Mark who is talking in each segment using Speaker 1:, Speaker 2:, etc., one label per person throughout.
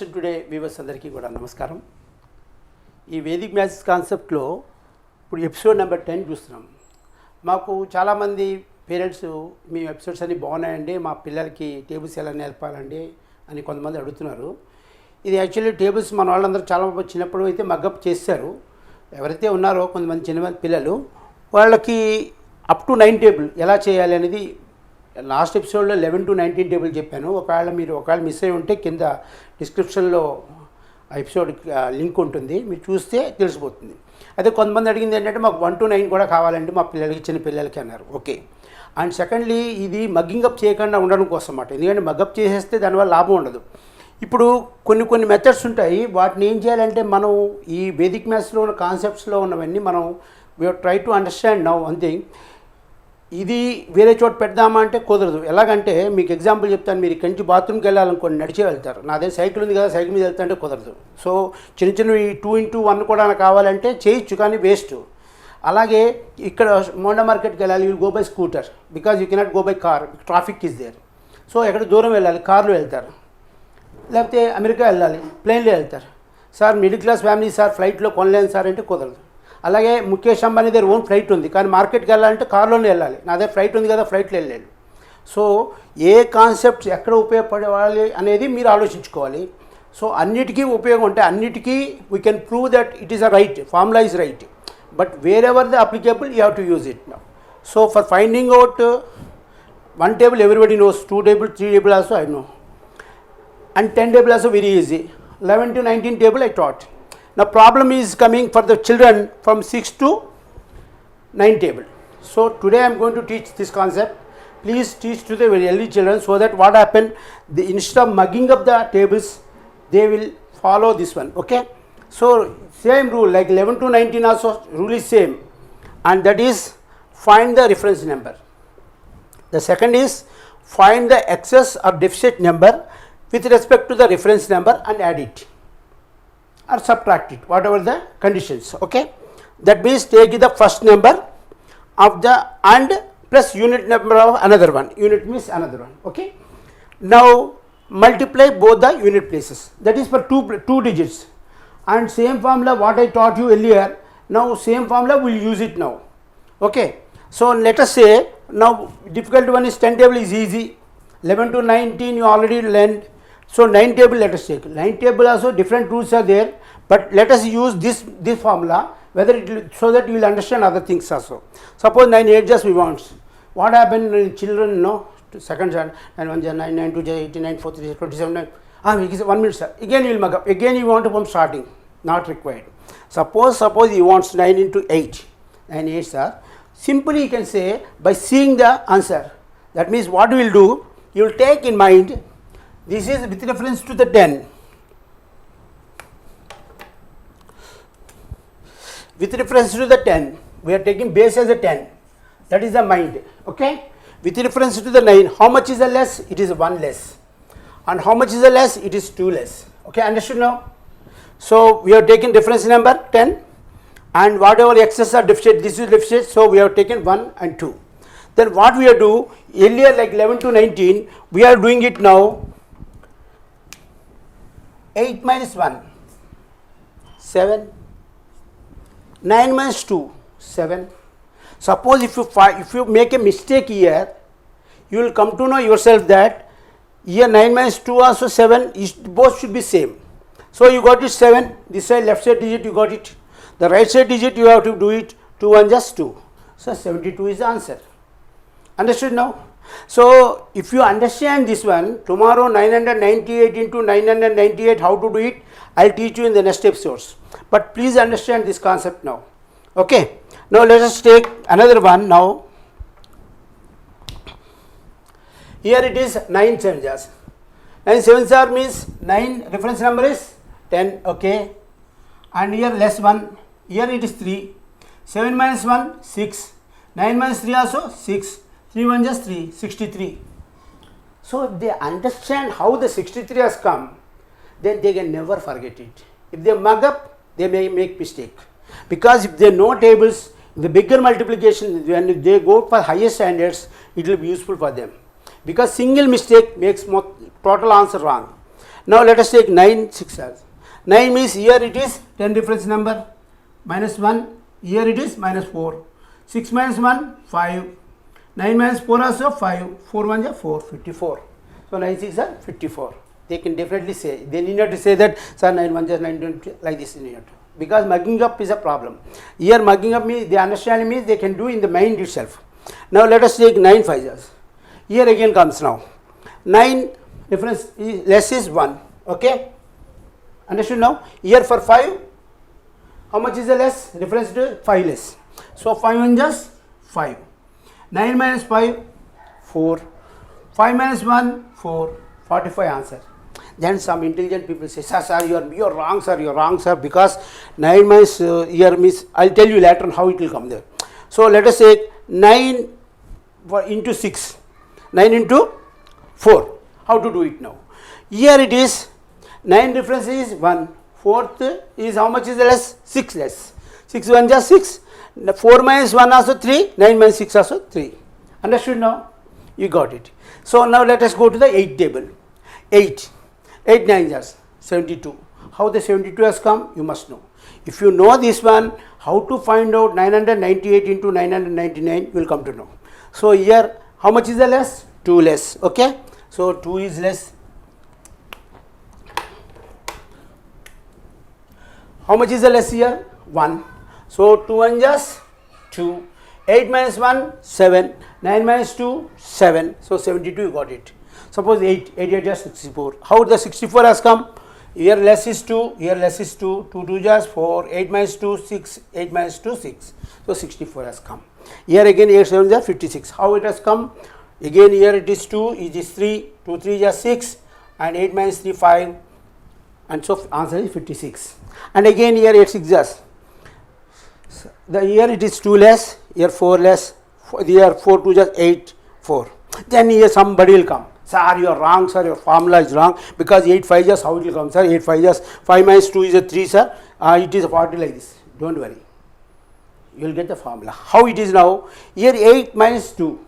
Speaker 1: Lesson today viewers అందరికీ కూడా నమస్కారం. ఈ వేదిక్ మ్యాథ్స్ కాన్సెప్ట్లో ఇప్పుడు ఎపిసోడ్ నెంబర్ 10 చూస్తున్నాం. మాకు చాలామంది పేరెంట్స్ మీ ఎపిసోడ్స్ అన్నీ బాగున్నాయండి, మా పిల్లలకి టేబుల్స్ ఎలా నేర్పాలండి అని కొంతమంది అడుగుతున్నారు. ఇది యాక్చువల్లీ టేబుల్స్ మన వాళ్ళందరూ చాలా చిన్నప్పుడు అయితే మగ్గప్ చేశారు. ఎవరైతే ఉన్నారో కొంతమంది చిన్న పిల్లలు వాళ్ళకి అప్ టు 9 టేబుల్ ఎలా చేయాలి అనేది లాస్ట్ ఎపిసోడ్లో 11 to 19 టేబుల్ చెప్పాను. ఒకవేళ మిస్ అయి ఉంటే కింద డిస్క్రిప్షన్లో ఆ ఎపిసోడ్ లింక్ ఉంటుంది, మీరు చూస్తే తెలిసిపోతుంది. అయితే కొంతమంది అడిగింది ఏంటంటే మాకు 1 to 9 కూడా కావాలండి మా పిల్లలకి, చిన్న పిల్లలకి అన్నారు. ఓకే. అండ్ సెకండ్లీ ఇది మగ్గింగ్ అప్ చేయకుండా ఉండడం కోసం అన్నమాట. ఎందుకంటే మగ్గప్ చేసేస్తే దానివల్ల లాభం ఉండదు. ఇప్పుడు కొన్ని మెథడ్స్ ఉంటాయి, వాటిని ఏం చేయాలంటే మనం ఈ వేదిక్ మ్యాథ్స్లో ఉన్న కాన్సెప్ట్స్లో ఉన్నవన్నీ మనం we try to understand now one thing. ఇది వేరే చోట పెడదామా అంటే కుదరదు. ఎలాగంటే మీకు ఎగ్జాంపుల్ చెప్తాను. మీరు ఇక్కడి నుంచి బాత్రూమ్కి వెళ్ళాలనుకోండి, నడిచే వెళ్తారు. నాదే సైకిల్ ఉంది కదా, సైకిల్ మీద వెళ్తా అంటే కుదరదు. సో చిన్నవి 2x1 కూడా కావాలంటే చేయొచ్చు, కానీ వేస్ట్. అలాగే ఇక్కడ మోండా మార్కెట్కి వెళ్ళాలి, you go by scooter because you cannot go by car, traffic is there. So ఎక్కడ దూరం వెళ్ళాలి, కార్లో వెళ్తారు. లేకపోతే అమెరికా వెళ్ళాలి, ప్లేన్లో వెళ్తారు. Sir middle class family sir, ఫ్లైట్లో కొనలేను సార్ అంటే కుదరదు. అలాగే ముఖేష్ అంబానీ దగ్గర ఓన్ ఫ్లైట్ ఉంది, కానీ మార్కెట్కి వెళ్ళాలంటే కార్లోనే వెళ్ళాలి. నా దగ్గర ఫ్లైట్ ఉంది కదా, ఫ్లైట్లో వెళ్ళాలి. సో ఏ కాన్సెప్ట్స్ ఎక్కడ ఉపయోగపడేవాలి అనేది మీరు ఆలోచించుకోవాలి. సో అన్నిటికీ ఉపయోగం ఉంటే అన్నిటికీ we can prove that it is a right, formula is right, but where ever the applicable you have to use it now. So for finding out 1 table everybody knows, 2 table, 3 table also I know, and 10 table also very easy. 11 to 19 table I taught. Now problem is coming for the children from 6 to 9 table. So today I am going to teach this concept. Please teach to the very early children, so that what happen, instead of mugging up the tables, they will follow this one. Okay. So same rule like 11 to 19 also rule is same, and that is find the reference number. The second is find the excess or deficit number with respect to the reference number and add it or subtract it, whatever the conditions. Okay. That means take the first number of the and plus unit number of another one. Unit means another one. Okay. Now multiply both the unit places. That is for two digits. And same formula what I taught you earlier. Now same formula we will use it now. Okay. So let us say now difficult one is 10 table is easy. 11 to 19 you already learned. So 9 table let us take. 9 table also different rules are there, but let us use this formula, whether it will, so that you will understand other things also. Suppose 9 8 just we want. What happened in children, no? Second hand, 9 1 9 9 2 18 9 4 3 27 9. 1 minute sir. Again you will mug up. Again you want from starting. Not required. Suppose you want 9 into 8. 9 8 sir. Simply you can say by seeing the answer. That means what you will do, you will take in mind this is with reference to the 10. With reference to the 10, we are taking base as a 10. That is the mind. Okay. With reference to the 9, how much is the less? It is 1 less. And how much is the less? It is 2 less. Okay, understood now? So we have taken reference number 10, and whatever excess or deficit, this is deficit, so we have taken 1 and 2. Then what we are do earlier like 11 to 19, we are doing it now. 8 minus 1, 7. 9 minus 2, 7. Suppose if you make a mistake here, you will come to know yourself that here 9 minus 2 also 7, both should be same. So you got it 7, this side left side digit you got it, the right side digit you have to do it, 2 1 just 2. So 72 is the answer. Understood now? So if you understand this one, tomorrow 998 into 998 how to do it, I will teach you in the next episodes. But please understand this concept now. Okay. Now let us take another one now. Here it is 9 7 jars. 9 7 jar means 9 reference number is 10. Okay. And here less 1. Here it is 3. 7 minus 1 6. 9 minus 3 also 6. 3 1 just 3, 63. So if they understand how the 63 has come, then they can never forget it. If they mug up, they may make mistake. Because if they know tables, the bigger multiplication, when they go for higher standards, it will be useful for them. Because single mistake makes total answer wrong. Now let us take 9 6 as 9 means here it is 10 reference number minus 1, here it is minus 4, 6 minus 1 5, 9 minus 4 also 5, 4 1 is 4, 54. So 9 6 are 54. They can definitely say, they need not to say that sir 9 1 just 9 20 like this, need not to, because mugging up is a problem. Here mugging up means, they understand means they can do in the mind itself. Now let us take 9 5 as. Here again comes now 9 difference is less is 1, okay, understood now. Here for 5, how much is the less? Reference to 5 less, so 5 1 just 5, 9 minus 5 4, 5 minus 1 4, 45 answer. Then some intelligent people say, sir you're wrong sir, because 9 minus here means, I'll tell you later on how it will come there. So let us say 9 into 6, 9 into 4. How to do it now? Here it is 9 difference is 1, 4th is how much is the less? 6 less. 6 1 just 6. 4 minus 1 also 3, 9 minus 6 also 3. Understood now? You got it. So now let us go to the 8 table. 8 9 just 72. How the 72 has come? You must know. If you know this one, how to find out 998 into 999, you will come to know. So here how much is the less? 2 less, okay. So 2 is less. How much is the less here? 1. So 2 1 just 2. 8 minus 1 7. 9 minus 2 7. So 72 you got it. Suppose 8 just 64. How the 64 has come? Here less is 2. Here less is 2. 2 2 just 4. 8 minus 2 6. 8 minus 2 6. So 64 has come. Here again 8 7 just 56. How it has come? Again here it is 2, it is 3, 2 3 is 6, and 8 minus 3 5, and so answer is 56. And again here 8 6 just, here it is 2 less, here 4 less, here 4 2 just 8 4. Then here somebody will come, sir you are wrong sir, your formula is wrong, because 8 5 just how it will come sir, 8 5 just 5 minus 2 is a 3 sir, it is a 40 like this. Don't worry, you will get the formula. How it is now? Here 8 minus 2.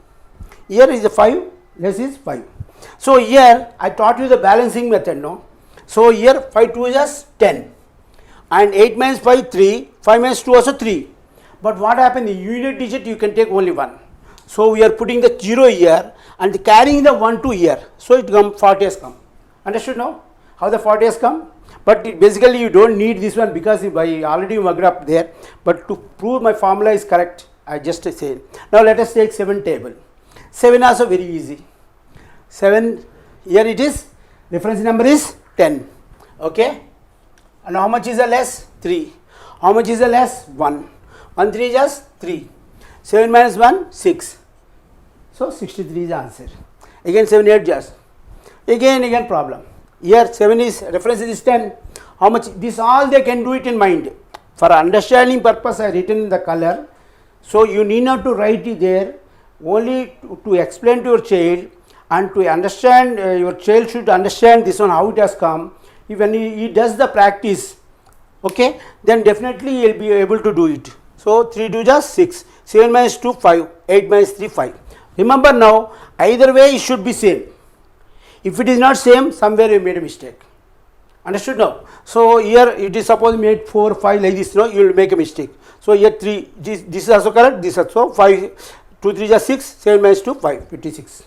Speaker 1: Here is a 5, less is 5. So here I taught you the balancing method, no? So here 5 2 is just 10, and 8 minus 5 3, 5 minus 2 also 3. But what happened? The unit digit you can take only 1. So we are putting the 0 here and carrying the 1 to here. So it come 40 has come. Understood now? How the 40 has come? But basically you don't need this one, because I already mugged up there. But to prove my formula is correct, I just say. Now let us take 7 table. 7 also very easy. 7, here it is, reference number is 10, okay. And how much is the less? 3. How much is the less? 1. 1 3 is just 3. 7 minus 1 6. So 63 is the answer. Again 7 8 just. Again problem. Here 7 is, reference is 10. How much? This all they can do it in mind. For understanding purpose I written in the color. So you need not to write it there. Only to explain to your child, and to understand, your child should understand this one, how it has come. If when he does the practice, okay, then definitely he will be able to do it. So 3 2 just 6, 7 minus 2 5, 8 minus 3 5. Remember now, either way it should be same. If it is not same, somewhere you made a mistake. Understood now? So here it is suppose made 4 5 like this, no, you will make a mistake. So here 3, this is also correct, this also 5. 2 3 just 6, 7 minus 2 5, 56.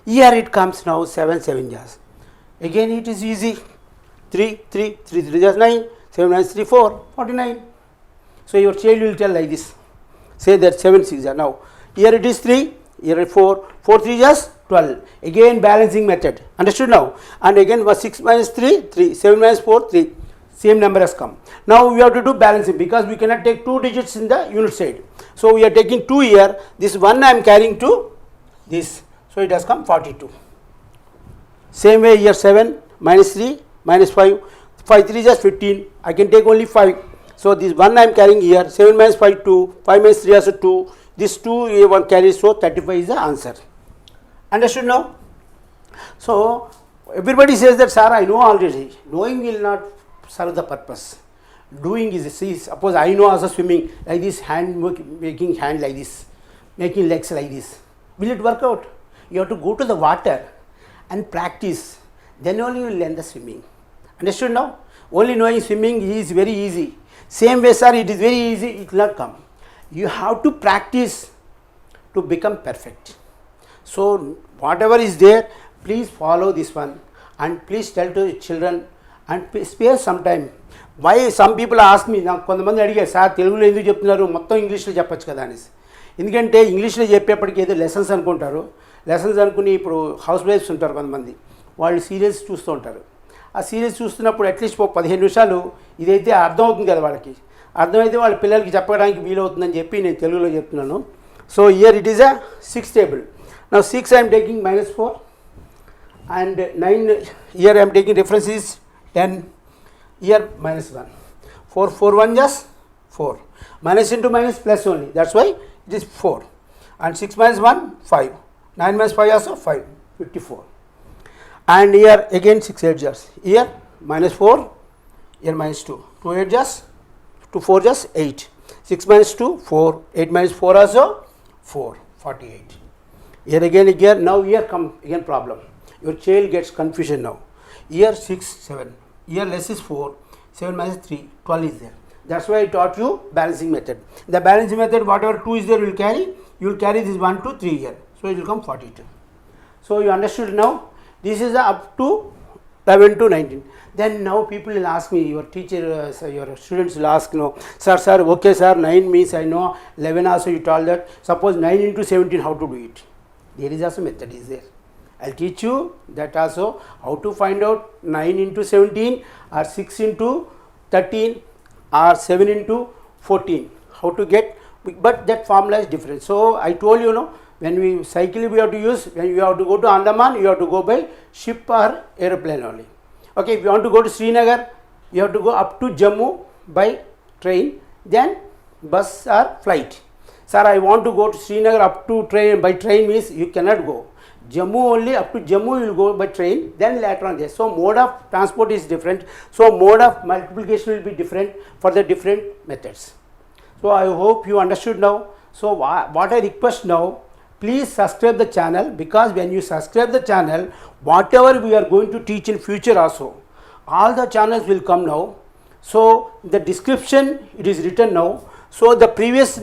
Speaker 1: Here it comes now 7 7 just. Again it is easy. 3 3 3 3 just 9, 7 minus 3 4, 49. So your child will tell like this. Say that 7 6 just. Now here it is 3, here 4, 4 3 just 12. Again balancing method. Understood now? And again 6 minus 3 3, 7 minus 4 3. Same number has come. Now we have to do balancing, because we cannot take 2 digits in the unit side. So we are taking 2 here. This 1 I am carrying to this. So it has come 42. Same way here 7 minus 3 minus 5. 5 3 just 15. I can take only 5. So this 1 I am carrying here. 7 minus 5 2. 5 minus 3 also 2. This 2 one carries, so 35 is the answer. Understood now? So everybody says that sir I know already. Knowing will not serve the purpose. Doing is, see, suppose I know also swimming like this, making hand like this, making legs like this. Will it work out? You have to go to the water and practice. then only you will learn the swimming. Understood now? Only knowing swimming is very easy. Same way, sir, it is very easy, it will not come. You have to practice to become perfect. So whatever is there, please follow this one and please tell to your children and spare some time. Why some people ask me, నాకు కొంతమంది అడిగారు sir తెలుగులో ఎందుకు చెప్తున్నారు మొత్తం ఇంగ్లీష్లో చెప్పచ్చు కదా అనేసి. ఎందుకంటే ఇంగ్లీష్లో చెప్పేప్పటికి ఏదో లెసన్స్ అనుకుంటారు. లెసన్స్ అనుకుని ఇప్పుడు హౌస్ వైఫ్స్ ఉంటారు కొంతమంది, వాళ్ళు సీరియల్స్ చూస్తూ ఉంటారు. ఆ సీరియల్స్ చూస్తున్నప్పుడు అట్లీస్ట్ 15 నిమిషాలు ఇదైతే అర్థమవుతుంది కదా వాళ్ళకి, అర్థమైతే వాళ్ళ పిల్లలకి చెప్పడానికి వీలవుతుందని చెప్పి నేను తెలుగులో చెప్తున్నాను. So here it is a 6 table. Now 6 I am taking -4 and 9 here I am taking reference is 10, here -1. 4 4 1 just 4, minus into minus plus only, that's why it is 4, and 6 minus 1 5, 9 minus 5 also 5, 54. And here again 6 8 just, here -4, here -2, 2 8 just, 2 4 just 8, 6 minus 2 4, 8 minus 4 also 4, 48. Here again, now here come again problem. Your child gets confusion now. Here 6 7, here less is 4, 7 minus 3, 12 is there. That's why I taught you balancing method. The balancing method, whatever 2 is there, you will carry this 1 2 3 here, so it will come 42. So you understood now. This is up to 11 to 19. Then now people will ask me, your teacher, your students will ask, no, sir, okay sir, 9 means I know, 11 also you told that, suppose 9 into 17, how to do it? There is also method is there. I will teach you that also, how to find out 9 into 17 or 6 into 13 or 7 into 14, how to get, but that formula is different. So I told you, when we cycle we have to use, when you have to go to Andaman, you have to go by ship or aeroplane only. Okay, if you want to go to Srinagar, you have to go up to Jammu by train, then bus or flight. Sir, I want to go to Srinagar up to train, by train means you cannot go. Jammu only, up to Jammu you will go by train, then later on there. So mode of transport is different, so mode of multiplication will be different for the different methods. So I hope you understood now. So what I request now, please subscribe the channel, because when you subscribe the channel, whatever we are going to teach in future also, all the channels will come now. So the description it is written now. So the previous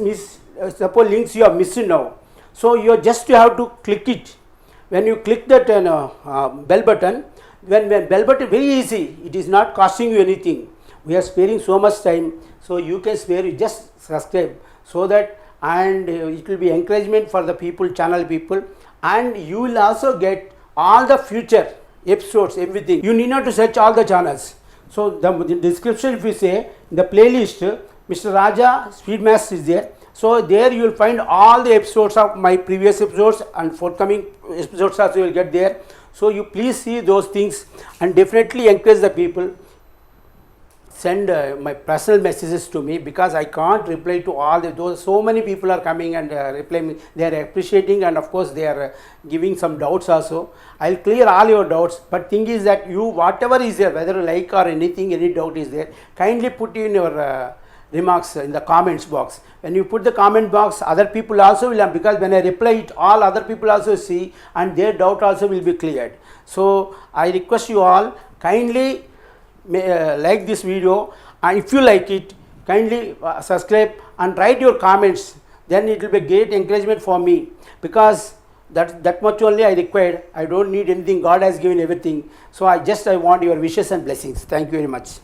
Speaker 1: suppose links you have missed now, so you have to click it. When you click that bell button, when bell button, very easy, it is not costing you anything, we are sparing so much time, so you can spare, you just subscribe, so that, and it will be encouragement for the people, channel people, and you will also get all the future episodes, everything. You need not to search all the channels. So the description, if you say, the playlist Mr. Raja Speedmaster is there. So there you will find all the episodes of my previous episodes, and forthcoming episodes also you will get there. So you please see those things and definitely encourage the people. Send my personal messages to me, because I can't reply to all those. So many people are coming and replying. They are appreciating, and of course they are giving some doubts also. I will clear all your doubts. But thing is that you, whatever is there, whether like or anything, any doubt is there, kindly put in your remarks in the comments box. When you put the comment box, other people also will have, because when I reply it, all other people also see, and their doubt also will be cleared. So I request you all, kindly like this video, and if you like it, kindly subscribe and write your comments. Then it will be great encouragement for me, because that much only I required. I don't need anything, God has given everything. So I want your wishes and blessings. Thank you very much.